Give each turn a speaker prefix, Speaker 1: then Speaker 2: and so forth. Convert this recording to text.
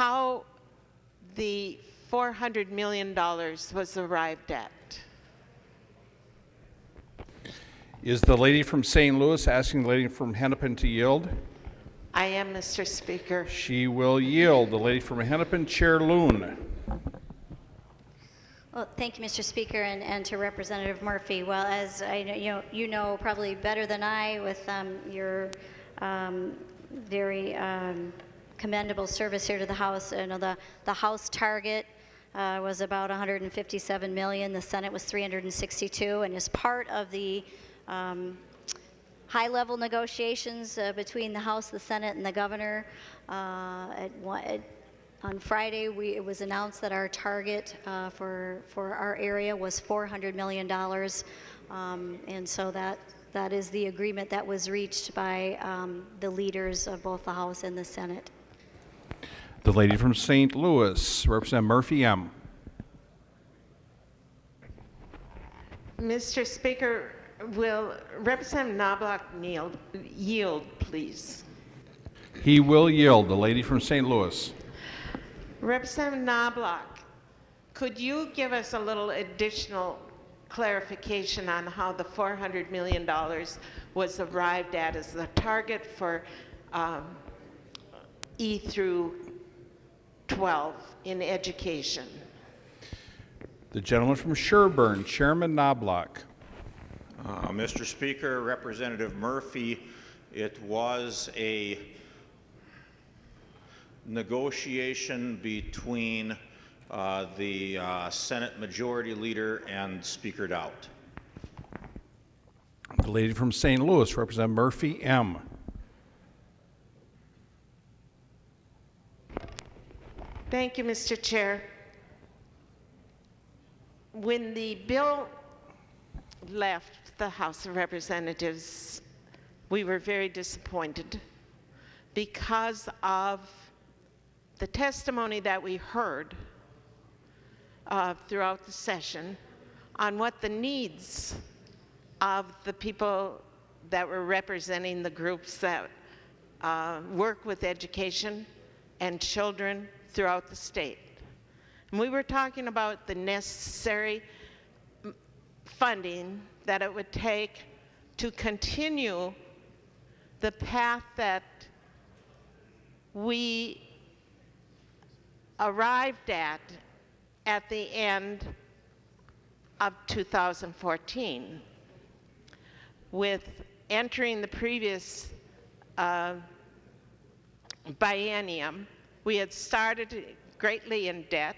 Speaker 1: how the $400 million was arrived at.
Speaker 2: Is the lady from St. Louis asking the lady from Hennepin to yield?
Speaker 1: I am, Mr. Speaker.
Speaker 2: She will yield. The lady from Hennepin, Chair Loon.
Speaker 3: Well, thank you, Mr. Speaker, and to Representative Murphy. Well, as you know probably better than I, with your very commendable service here to the House. The House target was about 157 million. The Senate was 362, and as part of the high-level negotiations between the House, the Senate, and the governor, on Friday, it was announced that our target for our area was $400 million, and so that is the agreement that was reached by the leaders of both the House and the Senate.
Speaker 2: The lady from St. Louis, Representative Murphy M.
Speaker 1: Mr. Speaker, will Representative Knobloch yield, please?
Speaker 2: He will yield. The lady from St. Louis.
Speaker 1: Representative Knobloch, could you give us a little additional clarification on how the $400 million was arrived at as the target for E through 12 in education?
Speaker 2: The gentleman from Sherburne, Chairman Knobloch.
Speaker 4: Mr. Speaker, Representative Murphy, it was a negotiation between the Senate Majority Leader and Speaker Dowd.
Speaker 2: The lady from St. Louis, Representative Murphy M.
Speaker 1: Thank you, Mr. Chair. When the bill left the House of Representatives, we were very disappointed because of the testimony that we heard throughout the session on what the needs of the people that were representing the groups that work with education and children throughout the state. And we were talking about the necessary funding that it would take to continue the path that we arrived at the end of 2014. With entering the previous biennium, we had started greatly in debt.